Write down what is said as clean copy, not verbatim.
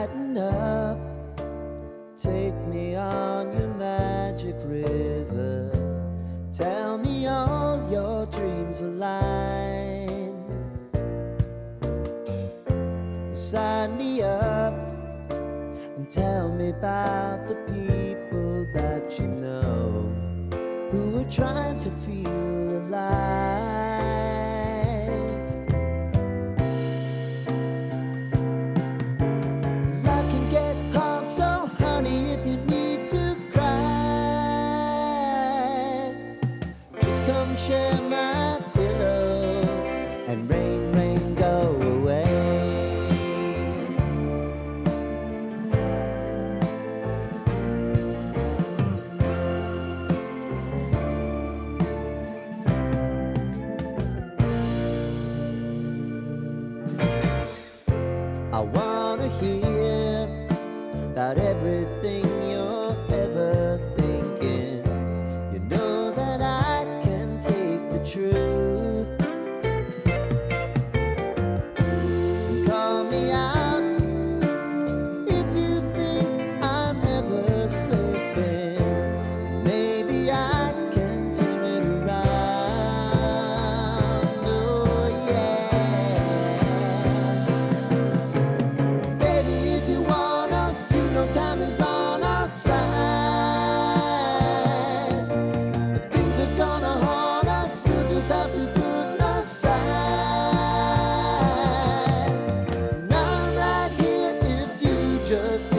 lighten up. Take me on your magic river. Tell me all your dreams align. Sign me up and tell me about the people that you know who are trying to feel alive. Life can get hard, so honey, if you need to cry, just come share my pillow and rain, rain, go away. I wanna hear about everything you're ever thinking. You know that I can take the truth. Call me out if you think I'm ever slipping. Maybe I can turn it around. Oh yeah. Baby, if you want us, you know time is on our side. If things are gonna haunt us, we'll just have to put aside. And I'm right here if you just